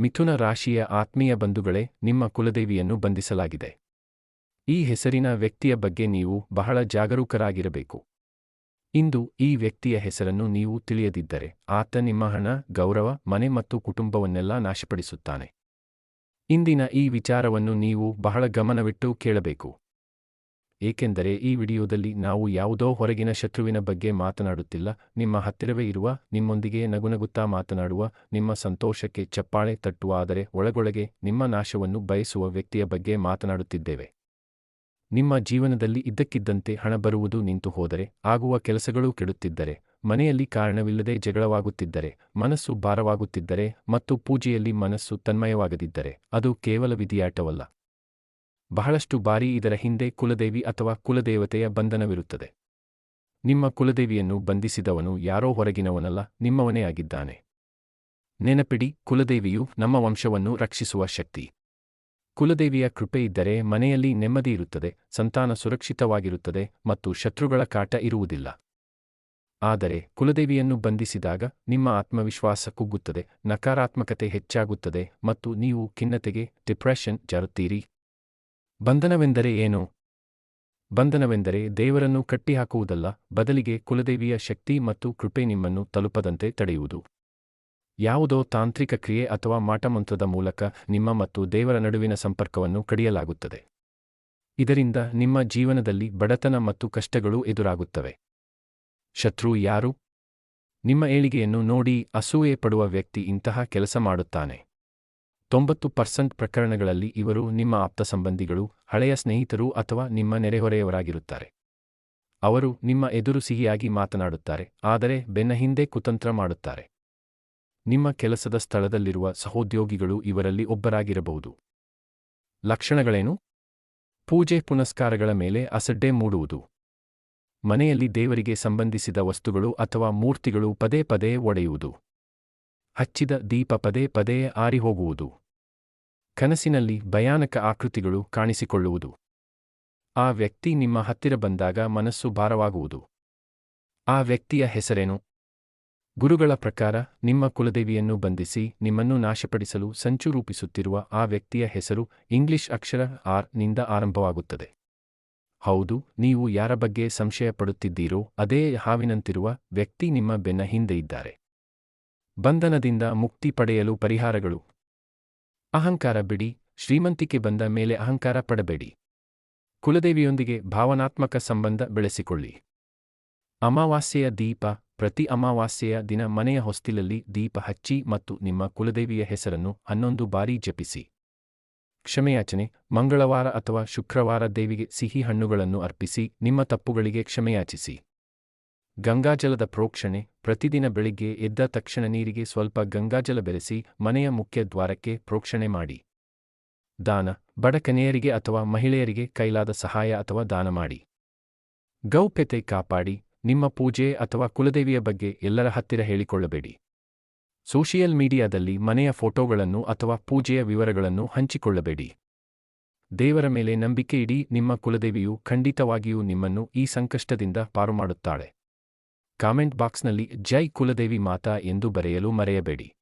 ಮಿಥುನ ರಾಶಿಯ ಆತ್ಮೀಯ ಬಂಧುಗಳೇ, ನಿಮ್ಮ ಕುಲದೇವಿಯನ್ನು ಬಂಧಿಸಲಾಗಿದೆ. ಈ ಹೆಸರಿನ ವ್ಯಕ್ತಿಯ ಬಗ್ಗೆ ನೀವು ಬಹಳ ಜಾಗರೂಕರಾಗಿರಬೇಕು. ಇಂದು ಈ ವ್ಯಕ್ತಿಯ ಹೆಸರನ್ನು ನೀವು ತಿಳಿಯದಿದ್ದರೆ ಆತ ನಿಮ್ಮ ಹಣ, ಗೌರವ, ಮನೆ ಮತ್ತು ಕುಟುಂಬವನ್ನೆಲ್ಲ ನಾಶಪಡಿಸುತ್ತಾನೆ. ಇಂದಿನ ಈ ವಿಚಾರವನ್ನು ನೀವು ಬಹಳ ಗಮನವಿಟ್ಟು ಕೇಳಬೇಕು. ಏಕೆಂದರೆ ಈ ವಿಡಿಯೋದಲ್ಲಿ ನಾವು ಯಾವುದೋ ಹೊರಗಿನ ಶತ್ರುವಿನ ಬಗ್ಗೆ ಮಾತನಾಡುತ್ತಿಲ್ಲ. ನಿಮ್ಮ ಹತ್ತಿರವೇ ಇರುವ, ನಿಮ್ಮೊಂದಿಗೆ ನಗುನಗುತ್ತಾ ಮಾತನಾಡುವ, ನಿಮ್ಮ ಸಂತೋಷಕ್ಕೆ ಚಪ್ಪಾಳೆ ತಟ್ಟುವ, ಆದರೆ ಒಳಗೊಳಗೆ ನಿಮ್ಮ ನಾಶವನ್ನು ಬಯಸುವ ವ್ಯಕ್ತಿಯ ಬಗ್ಗೆ ಮಾತನಾಡುತ್ತಿದ್ದೇವೆ. ನಿಮ್ಮ ಜೀವನದಲ್ಲಿ ಇದ್ದಕ್ಕಿದ್ದಂತೆ ಹಣ ಬರುವುದು ನಿಂತು ಹೋದರೆ, ಆಗುವ ಕೆಲಸಗಳು ಕೆಡುತ್ತಿದ್ದರೆ, ಮನೆಯಲ್ಲಿ ಕಾರಣವಿಲ್ಲದೆ ಜಗಳವಾಗುತ್ತಿದ್ದರೆ, ಮನಸ್ಸು ಭಾರವಾಗುತ್ತಿದ್ದರೆ ಮತ್ತು ಪೂಜೆಯಲ್ಲಿ ಮನಸ್ಸು ತನ್ಮಯವಾಗದಿದ್ದರೆ, ಅದು ಕೇವಲ ವಿಧಿಯಾಟವಲ್ಲ. ಬಹಳಷ್ಟು ಬಾರಿ ಇದರ ಹಿಂದೆ ಕುಲದೇವಿ ಅಥವಾ ಕುಲದೇವತೆಯ ಬಂಧನವಿರುತ್ತದೆ. ನಿಮ್ಮ ಕುಲದೇವಿಯನ್ನು ಬಂಧಿಸಿದವನು ಯಾರೋ ಹೊರಗಿನವನಲ್ಲ, ನಿಮ್ಮವನೇ ಆಗಿದ್ದಾನೆ. ನೆನಪಿಡಿ, ಕುಲದೇವಿಯು ನಮ್ಮ ವಂಶವನ್ನು ರಕ್ಷಿಸುವ ಶಕ್ತಿ. ಕುಲದೇವಿಯ ಕೃಪೆಯಿದ್ದರೆ ಮನೆಯಲ್ಲಿ ನೆಮ್ಮದಿ ಇರುತ್ತದೆ, ಸಂತಾನ ಸುರಕ್ಷಿತವಾಗಿರುತ್ತದೆ ಮತ್ತು ಶತ್ರುಗಳ ಕಾಟ ಇರುವುದಿಲ್ಲ. ಆದರೆ ಕುಲದೇವಿಯನ್ನು ಬಂಧಿಸಿದಾಗ ನಿಮ್ಮ ಆತ್ಮವಿಶ್ವಾಸ ಕುಗ್ಗುತ್ತದೆ, ನಕಾರಾತ್ಮಕತೆ ಹೆಚ್ಚಾಗುತ್ತದೆ ಮತ್ತು ನೀವು ಖಿನ್ನತೆಗೆ, ಡಿಪ್ರೆಷನ್ ಜಾರುತ್ತೀರಿ. ಬಂಧನವೆಂದರೆ ಏನು? ಬಂಧನವೆಂದರೆ ದೇವರನ್ನು ಕಟ್ಟಿಹಾಕುವುದಲ್ಲ, ಬದಲಿಗೆ ಕುಲದೇವಿಯ ಶಕ್ತಿ ಮತ್ತು ಕೃಪೆ ನಿಮ್ಮನ್ನು ತಲುಪದಂತೆ ತಡೆಯುವುದು. ಯಾವುದೋ ತಾಂತ್ರಿಕ ಕ್ರಿಯೆ ಅಥವಾ ಮಾಟಮಂತ್ರದ ಮೂಲಕ ನಿಮ್ಮ ಮತ್ತು ದೇವರ ನಡುವಿನ ಸಂಪರ್ಕವನ್ನು ಕಡಿಯಲಾಗುತ್ತದೆ. ಇದರಿಂದ ನಿಮ್ಮ ಜೀವನದಲ್ಲಿ ಬಡತನ ಮತ್ತು ಕಷ್ಟಗಳು ಎದುರಾಗುತ್ತವೆ. ಶತ್ರು ಯಾರು? ನಿಮ್ಮ ಏಳಿಗೆಯನ್ನು ನೋಡಿ ಅಸೂಯೆ ಪಡುವ ವ್ಯಕ್ತಿ ಇಂತಹ ಕೆಲಸ ಮಾಡುತ್ತಾನೆ. 90% ಪ್ರಕರಣಗಳಲ್ಲಿ ಇವರು ನಿಮ್ಮ ಆಪ್ತ ಸಂಬಂಧಿಗಳು, ಹಳೆಯ ಸ್ನೇಹಿತರು ಅಥವಾ ನಿಮ್ಮ ನೆರೆಹೊರೆಯವರಾಗಿರುತ್ತಾರೆ. ಅವರು ನಿಮ್ಮ ಎದುರು ಸಿಹಿಯಾಗಿ ಮಾತನಾಡುತ್ತಾರೆ, ಆದರೆ ಬೆನ್ನ ಹಿಂದೆ ಕುತಂತ್ರ ಮಾಡುತ್ತಾರೆ. ನಿಮ್ಮ ಕೆಲಸದ ಸ್ಥಳದಲ್ಲಿರುವ ಸಹೋದ್ಯೋಗಿಗಳು ಇವರಲ್ಲಿ ಒಬ್ಬರಾಗಿರಬಹುದು. ಲಕ್ಷಣಗಳೇನು? ಪೂಜೆ ಪುನಸ್ಕಾರಗಳ ಮೇಲೆ ಅಸಡ್ಡೆ ಮೂಡುವುದು. ಮನೆಯಲ್ಲಿ ದೇವರಿಗೆ ಸಂಬಂಧಿಸಿದ ವಸ್ತುಗಳು ಅಥವಾ ಮೂರ್ತಿಗಳು ಪದೇ ಪದೇ ಒಡೆಯುವುದು. ಹಚ್ಚಿದ ದೀಪ ಪದೇ ಪದೇ ಆರಿಹೋಗುವುದು. ಕನಸಿನಲ್ಲಿ ಭಯಾನಕ ಆಕೃತಿಗಳು ಕಾಣಿಸಿಕೊಳ್ಳುವುದು. ಆ ವ್ಯಕ್ತಿ ನಿಮ್ಮ ಹತ್ತಿರ ಬಂದಾಗ ಮನಸ್ಸು ಭಾರವಾಗುವುದು. ಆ ವ್ಯಕ್ತಿಯ ಹೆಸರೇನು? ಗುರುಗಳ ಪ್ರಕಾರ ನಿಮ್ಮ ಕುಲದೇವಿಯನ್ನು ಬಂಧಿಸಿ ನಿಮ್ಮನ್ನು ನಾಶಪಡಿಸಲು ಸಂಚು ರೂಪಿಸುತ್ತಿರುವ ಆ ವ್ಯಕ್ತಿಯ ಹೆಸರು ಇಂಗ್ಲಿಷ್ ಅಕ್ಷರ ಆರ್ ನಿಂದ ಆರಂಭವಾಗುತ್ತದೆ. ಹೌದು, ನೀವು ಯಾರ ಬಗ್ಗೆ ಸಂಶಯ ಪಡುತ್ತಿದ್ದೀರೋ ಅದೇ ಹಾವಿನಂತಿರುವ ವ್ಯಕ್ತಿ ನಿಮ್ಮ ಬೆನ್ನ ಹಿಂದೆ ಇದ್ದಾರೆ. ಬಂಧನದಿಂದ ಮುಕ್ತಿ ಪಡೆಯಲು ಪರಿಹಾರಗಳು. ಅಹಂಕಾರ ಬಿಡಿ. ಶ್ರೀಮಂತಿಕೆ ಬಂದ ಮೇಲೆ ಅಹಂಕಾರ ಪಡಬೇಡಿ. ಕುಲದೇವಿಯೊಂದಿಗೆ ಭಾವನಾತ್ಮಕ ಸಂಬಂಧ ಬೆಳೆಸಿಕೊಳ್ಳಿ. ಅಮಾವಾಸ್ಯೆಯ ದೀಪ. ಪ್ರತಿ ಅಮಾವಾಸ್ಯೆಯ ದಿನ ಮನೆಯ ಹೊಸ್ತಿಲಲ್ಲಿ ದೀಪ ಹಚ್ಚಿ ಮತ್ತು ನಿಮ್ಮ ಕುಲದೇವಿಯ ಹೆಸರನ್ನು 11 ಬಾರಿ ಜಪಿಸಿ. ಕ್ಷಮೆಯಾಚನೆ. ಮಂಗಳವಾರ ಅಥವಾ ಶುಕ್ರವಾರ ದೇವಿಗೆ ಸಿಹಿ ಹಣ್ಣುಗಳನ್ನು ಅರ್ಪಿಸಿ ನಿಮ್ಮ ತಪ್ಪುಗಳಿಗೆ ಕ್ಷಮೆಯಾಚಿಸಿ. ಗಂಗಾಜಲದ ಪ್ರೋಕ್ಷಣೆ. ಪ್ರತಿದಿನ ಬೆಳಿಗ್ಗೆ ಎದ್ದ ತಕ್ಷಣ ನೀರಿಗೆ ಸ್ವಲ್ಪ ಗಂಗಾಜಲ ಬೆರೆಸಿ ಮನೆಯ ಮುಖ್ಯ ದ್ವಾರಕ್ಕೆ ಪ್ರೋಕ್ಷಣೆ ಮಾಡಿ. ದಾನ. ಬಡ ಕನ್ಯೆಯರಿಗೆ ಅಥವಾ ಮಹಿಳೆಯರಿಗೆ ಕೈಲಾದ ಸಹಾಯ ಅಥವಾ ದಾನ ಮಾಡಿ. ಗೌಪ್ಯತೆ ಕಾಪಾಡಿ. ನಿಮ್ಮ ಪೂಜೆ ಅಥವಾ ಕುಲದೇವಿಯ ಬಗ್ಗೆ ಎಲ್ಲರ ಹತ್ತಿರ ಹೇಳಿಕೊಳ್ಳಬೇಡಿ. ಸೋಷಿಯಲ್ ಮೀಡಿಯಾದಲ್ಲಿ ಮನೆಯ ಫೋಟೋಗಳನ್ನು ಅಥವಾ ಪೂಜೆಯ ವಿವರಗಳನ್ನು ಹಂಚಿಕೊಳ್ಳಬೇಡಿ. ದೇವರ ಮೇಲೆ ನಂಬಿಕೆ ಇಡಿ. ನಿಮ್ಮ ಕುಲದೇವಿಯು ಖಂಡಿತವಾಗಿಯೂ ನಿಮ್ಮನ್ನು ಈ ಸಂಕಷ್ಟದಿಂದ ಪಾರುಮಾಡುತ್ತಾಳೆ. ಕಾಮೆಂಟ್ ಬಾಕ್ಸ್ನಲ್ಲಿ ಜೈ ಕುಲದೇವಿ ಮಾತಾ ಎಂದು ಬರೆಯಲು ಮರೆಯಬೇಡಿ.